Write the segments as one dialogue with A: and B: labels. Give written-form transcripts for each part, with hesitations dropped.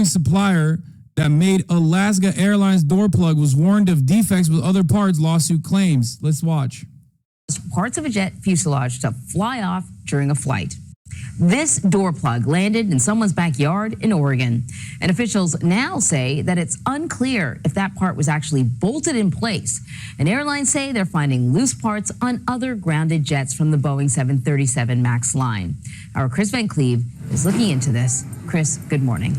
A: Boeing supplier that made Alaska Airlines door plug was warned of defects with other parts, lawsuit claims. Let's watch.
B: Parts of a jet fuselage to fly off during a flight. This door plug landed in someone's backyard in Oregon, and officials now say that it's unclear if that part was actually bolted in place. And airlines say they're finding loose parts on other grounded jets from the Boeing 737 MAX line. Our Chris Van Cleve is looking into this. Chris, good morning.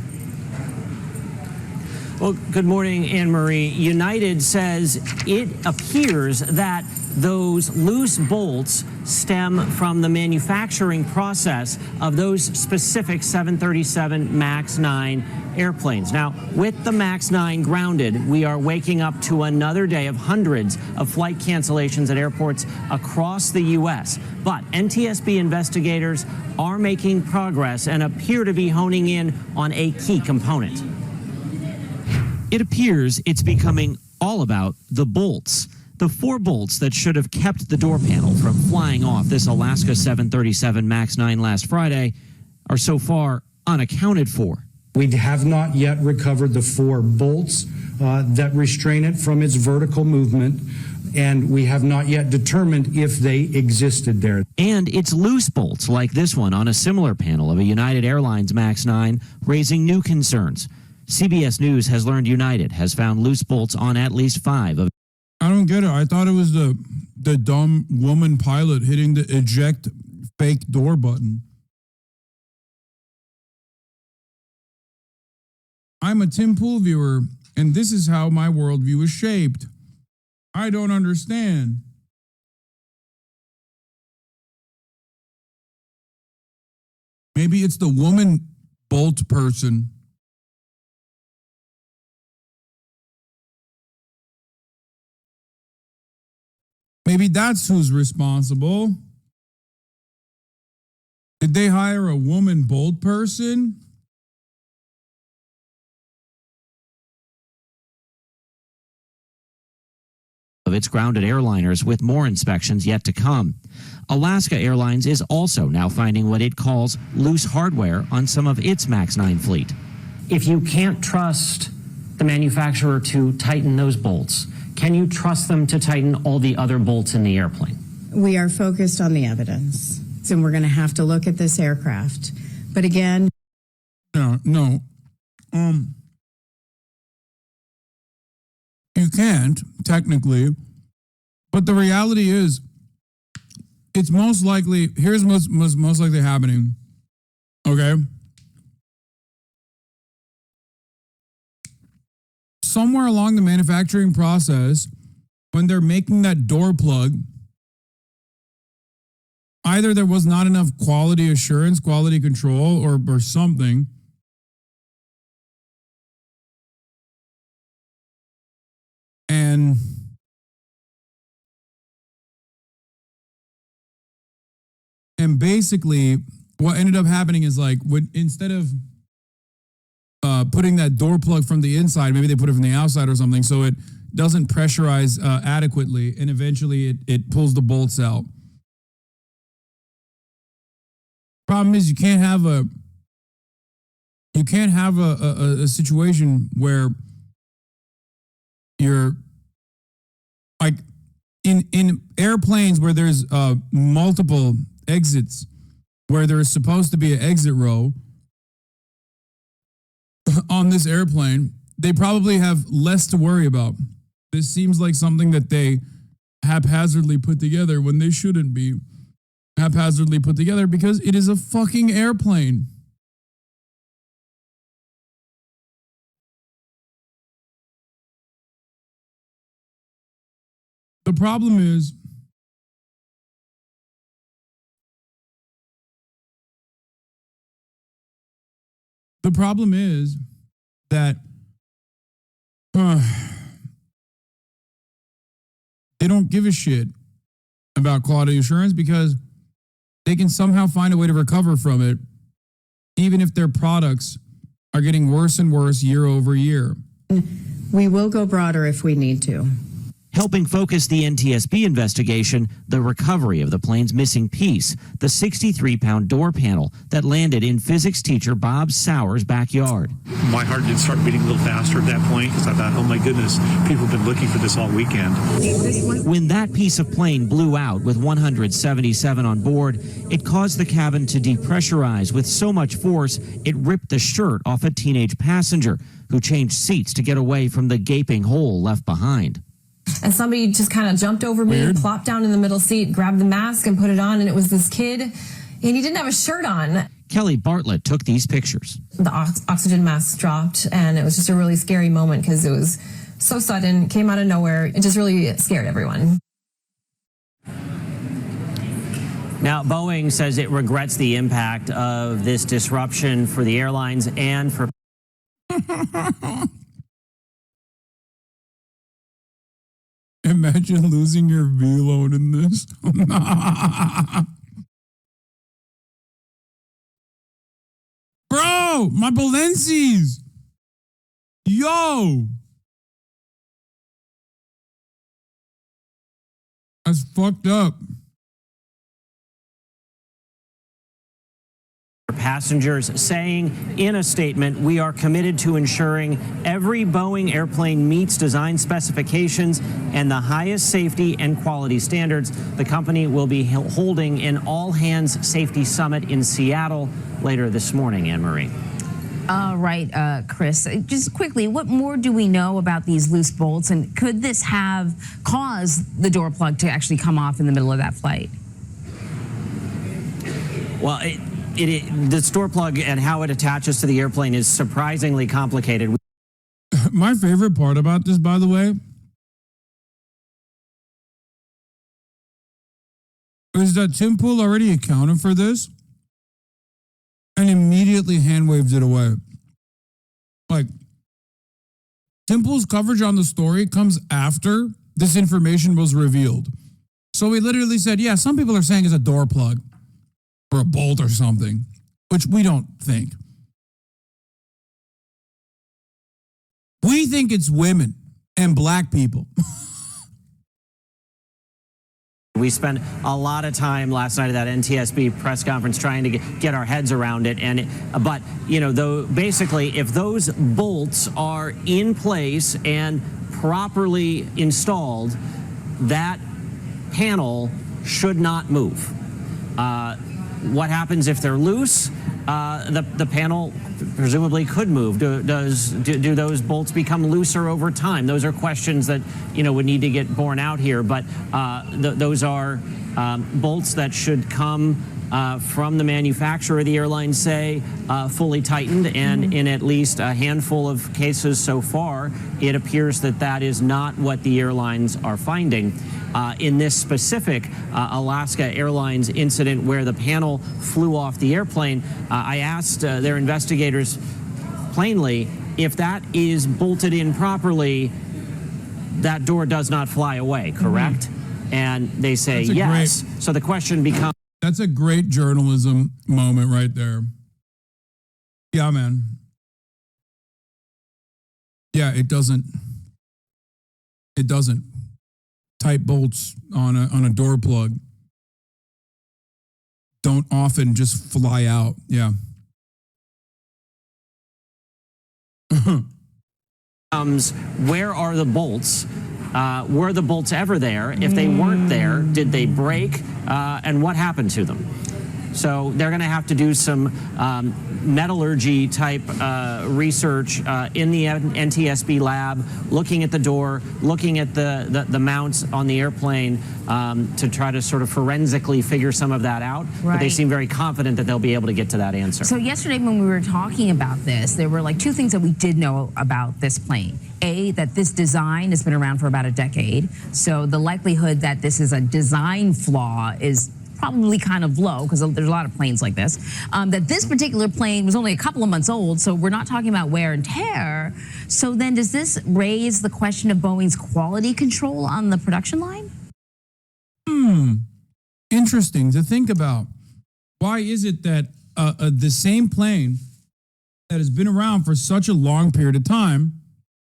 C: Well, good morning, Anne-Marie. United says it appears that those loose bolts stem from the manufacturing process of those specific 737 MAX 9 airplanes. Now, with the MAX 9 grounded, we are waking up to another day of hundreds of flight cancellations at airports across the U.S. But NTSB investigators are making progress and appear to be honing in on a key component. It appears it's becoming all about the bolts. The 4 bolts that should have kept the door panel from flying off this Alaska 737 MAX 9 last Friday are so far unaccounted for.
D: We have not yet recovered the 4 bolts that restrain it from its vertical movement, and we have not yet determined if they existed there.
C: And it's loose bolts like this one on a similar panel of a United Airlines MAX 9 raising new concerns. CBS News has learned United has found loose bolts on at least 5 of.
A: I don't get it. I thought it was the dumb woman pilot hitting the eject fake door button. I'm a Tim Pool viewer, and this is how my worldview is shaped. I don't understand. Maybe it's the woman bolt person. Maybe that's who's responsible. Did they hire a woman bolt person?
C: Of its grounded airliners, with more inspections yet to come. Alaska Airlines is also now finding what it calls loose hardware on some of its MAX 9 fleet. If you can't trust the manufacturer to tighten those bolts, can you trust them to tighten all the other bolts in the airplane?
E: We are focused on the evidence, and we're going to have to look at this aircraft. But again...
A: No. You can't, technically. But the reality is, it's most likely... Here's most likely happening. Okay? Somewhere along the manufacturing process, when they're making that door plug, either there was not enough quality assurance, quality control, or something. And basically, what ended up happening is instead of putting that door plug from the inside, maybe they put it from the outside or something, so it doesn't pressurize adequately, and eventually it pulls the bolts out. Problem is, you can't have a situation where you're like in airplanes where there's multiple exits, where there is supposed to be an exit row. On this airplane, they probably have less to worry about. This seems like something that they haphazardly put together when they shouldn't be haphazardly put together, because it is a fucking airplane. The problem is, that they don't give a shit about quality assurance because they can somehow find a way to recover from it, even if their products are getting worse and worse year over year.
E: We will go broader if we need to.
C: Helping focus the NTSB investigation, the recovery of the plane's missing piece, the 63-pound door panel that landed in physics teacher Bob Sauer's backyard.
F: My heart did start beating a little faster at that point because I thought, oh my goodness, people have been looking for this all weekend.
C: When that piece of plane blew out with 177 on board, it caused the cabin to depressurize with so much force it ripped the shirt off a teenage passenger who changed seats to get away from the gaping hole left behind.
G: And somebody just kind of jumped over me, plopped down in the middle seat, grabbed the mask and put it on, and it was this kid, and he didn't have a shirt on.
C: Kelly Bartlett took these pictures.
G: The oxygen mask dropped, and it was just a really scary moment because it was so sudden, came out of nowhere. It just really scared everyone.
C: Now, Boeing says it regrets the impact of this disruption for the airlines and for
A: Imagine losing your V-load in this. Bro, my Balencies. Yo. That's fucked up.
C: passengers, saying in a statement, "We are committed to ensuring every Boeing airplane meets design specifications and the highest safety and quality standards." The company will be holding an all-hands safety summit in Seattle later this morning, Anne-Marie.
B: All right, Chris, just quickly, what more do we know about these loose bolts, and could this have caused the door plug to actually come off in the middle of that flight?
C: Well, the door plug and how it attaches to the airplane is surprisingly complicated.
A: My favorite part about this, by the way, is that Tim Pool already accounted for this and immediately hand waved it away. Like, Tim Pool's coverage on the story comes after this information was revealed. So he literally said, yeah, some people are saying it's a door plug or a bolt or something, which we don't think. We think it's women and black people.
C: We spent a lot of time last night at that NTSB press conference trying to get our heads around it. But, you know, though, basically, if those bolts are in place and properly installed, that panel should not move. What happens if they're loose? The panel presumably could move. Do those bolts become looser over time? Those are questions that, you know, would need to get borne out here. But those are bolts that should come from the manufacturer, the airlines say, fully tightened. And in at least a handful of cases so far, it appears that that is not what the airlines are finding. In this specific Alaska Airlines incident where the panel flew off the airplane, I asked their investigators plainly, if that is bolted in properly, that door does not fly away, correct? And they say yes. So the question becomes...
A: That's a great journalism moment right there. Yeah, man. Yeah, it doesn't. Tight bolts on a door plug don't often just fly out. Yeah.
C: Where are the bolts? Were the bolts ever there? If they weren't there, did they break? And what happened to them? So they're going to have to do some metallurgy type research in the NTSB lab, looking at the door, looking at the mounts on the airplane to try to sort of forensically figure some of that out. Right. But they seem very confident that they'll be able to get to that answer.
B: So yesterday when we were talking about this, there were like two things that we did know about this plane. A, that this design has been around for about a decade. So the likelihood that this is a design flaw is probably kind of low, because there's a lot of planes like this. That this particular plane was only a couple of months old, so we're not talking about wear and tear. So then does this raise the question of Boeing's quality control on the production line?
A: Interesting to think about. Why is it that the same plane that has been around for such a long period of time,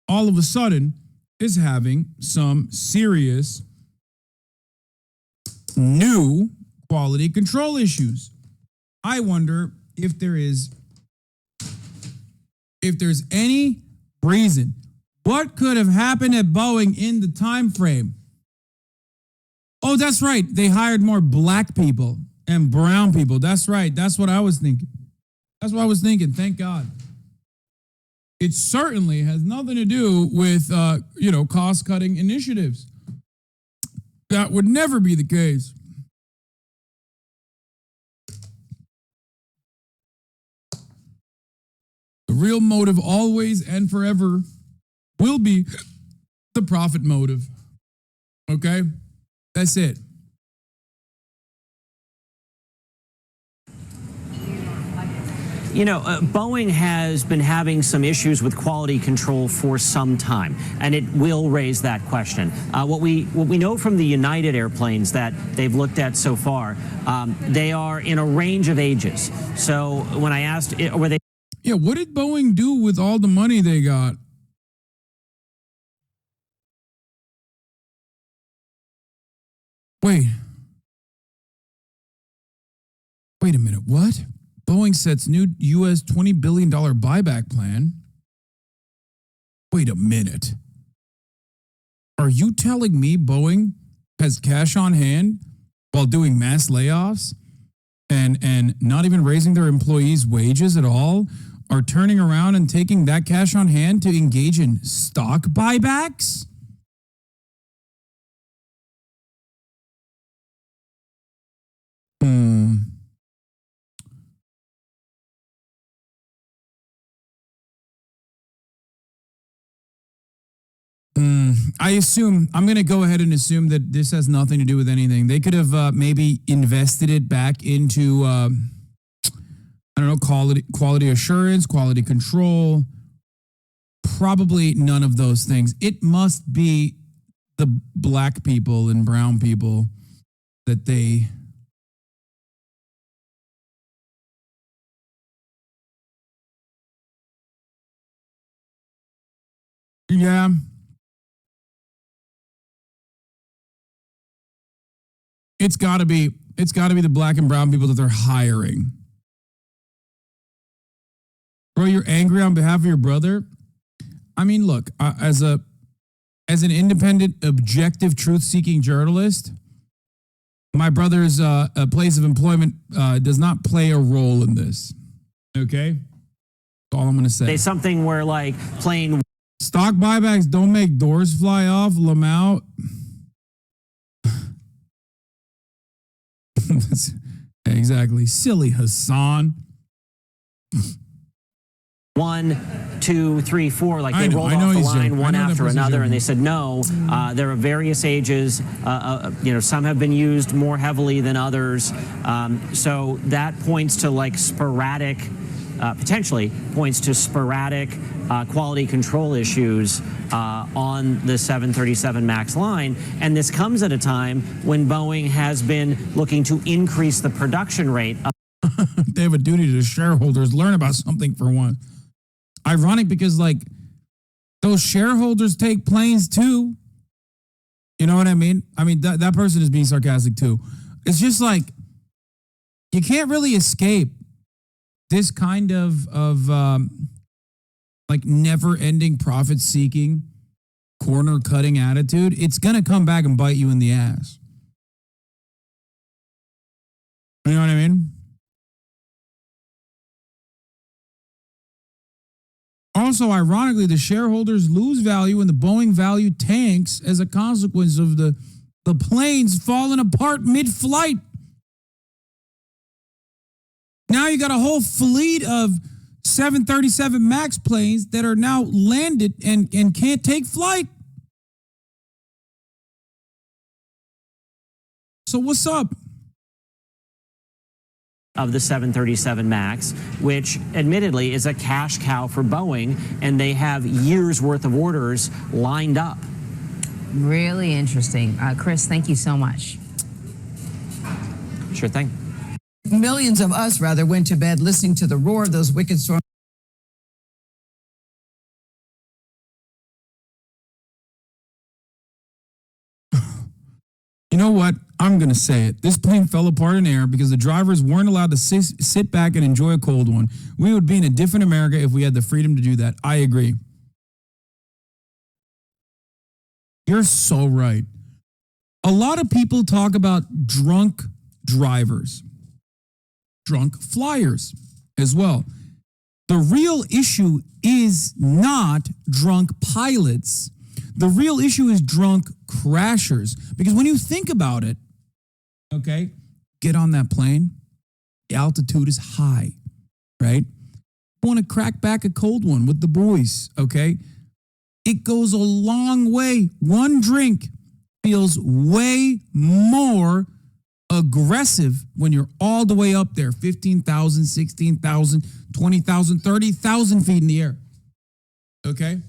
A: all of a sudden, is having some serious new quality control issues. I wonder if there's any reason. What could have happened at Boeing in the time frame? Oh, that's right. They hired more black people and brown people. That's right. That's what I was thinking. Thank God. It certainly has nothing to do with, cost-cutting initiatives. That would never be the case. The real motive always and forever will be the profit motive. Okay? That's it.
C: Boeing has been having some issues with quality control for some time, and it will raise that question. What we know from the United airplanes that they've looked at so far, they are in a range of ages. So when I asked, were they?
A: Yeah, what did Boeing do with all the money they got? Wait a minute, what? Boeing sets new U.S. $20 billion buyback plan? Wait a minute. Are you telling me Boeing has cash on hand while doing mass layoffs and not even raising their employees' wages at all? Are turning around and taking that cash on hand to engage in stock buybacks? I'm going to go ahead and assume that this has nothing to do with anything. They could have maybe invested it back into, quality assurance, quality control. Probably none of those things. It must be the black people and brown people that they... Yeah. It's got to be the black and brown people that they're hiring. Bro, you're angry on behalf of your brother? I mean, look, as an independent, objective, truth-seeking journalist, my brother's place of employment does not play a role in this. Okay? That's all I'm going to say.
C: They something where like plain
A: stock buybacks don't make doors fly off, Lamau. Exactly. Silly Hasan.
C: 1, 2, 3, 4, like they rolled off the line one after another, and they said no. There are various ages. Some have been used more heavily than others. So that points to like sporadic, potentially points to sporadic quality control issues on the 737 MAX line. And this comes at a time when Boeing has been looking to increase the production rate.
A: They have a duty to shareholders. Learn about something for once. Ironic because, like, those shareholders take planes too. You know what I mean? I mean, that person is being sarcastic too. It's just like, you can't really escape this kind of never-ending profit-seeking, corner-cutting attitude. It's going to come back and bite you in the ass. You know what I mean? Also, ironically, the shareholders lose value and the Boeing value tanks as a consequence of the planes falling apart mid-flight. Now you got a whole fleet of 737 MAX planes that are now landed and can't take flight. So what's up?
C: Of the 737 MAX, which admittedly is a cash cow for Boeing, and they have years worth of orders lined up.
B: Really interesting. Chris, thank you so much.
C: Sure thing.
H: Millions of us, rather, went to bed listening to the roar of those wicked storms.
A: know what? I'm going to say it. This plane fell apart in air because the drivers weren't allowed to sit back and enjoy a cold one. We would be in a different America if we had the freedom to do that. I agree. You're so right. A lot of people talk about drunk drivers, drunk flyers as well. The real issue is not drunk pilots. The real issue is drunk crashers. Because when you think about it, okay, get on that plane, the altitude is high, right? You want to crack back a cold one with the boys, okay? It goes a long way. One drink feels way more aggressive when you're all the way up there, 15,000, 16,000, 20,000, 30,000 feet in the air, okay?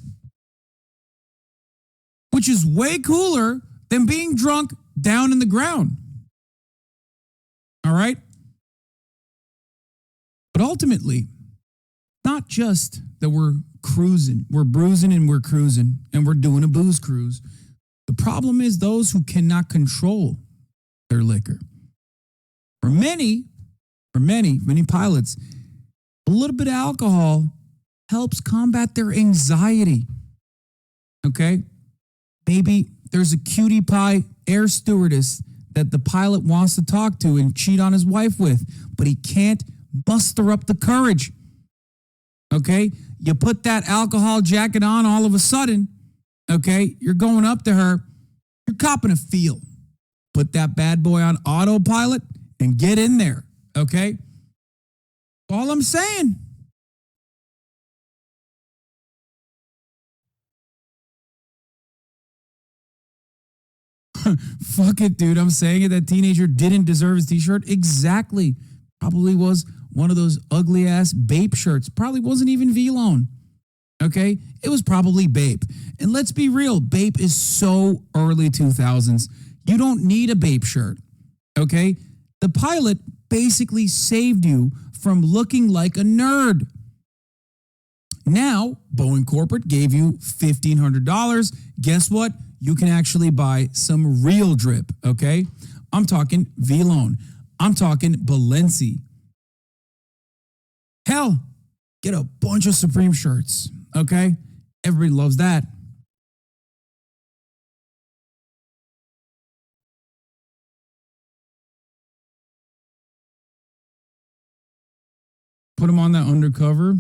A: Which is way cooler than being drunk down in the ground. All right? But ultimately, not just that we're cruising, we're bruising and we're cruising and we're doing a booze cruise. The problem is those who cannot control their liquor. For many pilots, a little bit of alcohol helps combat their anxiety. Okay? Maybe there's a cutie pie air stewardess that the pilot wants to talk to and cheat on his wife with, but he can't muster up the courage. Okay? You put that alcohol jacket on all of a sudden, okay? You're going up to her, you're copping a feel. Put that bad boy on autopilot and get in there, okay? All I'm saying. Fuck it, dude. I'm saying it. That teenager didn't deserve his t-shirt. Exactly. Probably was one of those ugly ass Bape shirts. Probably wasn't even V-Lone. Okay? It was probably Bape. And let's be real. Bape is so early 2000s. You don't need a Bape shirt. Okay? The pilot basically saved you from looking like a nerd. Now, Boeing Corporate gave you $1,500. Guess what? You can actually buy some real drip, okay? I'm talking V-Lone. I'm talking Balenci. Hell, get a bunch of Supreme shirts, okay? Everybody loves that. Put them on that undercover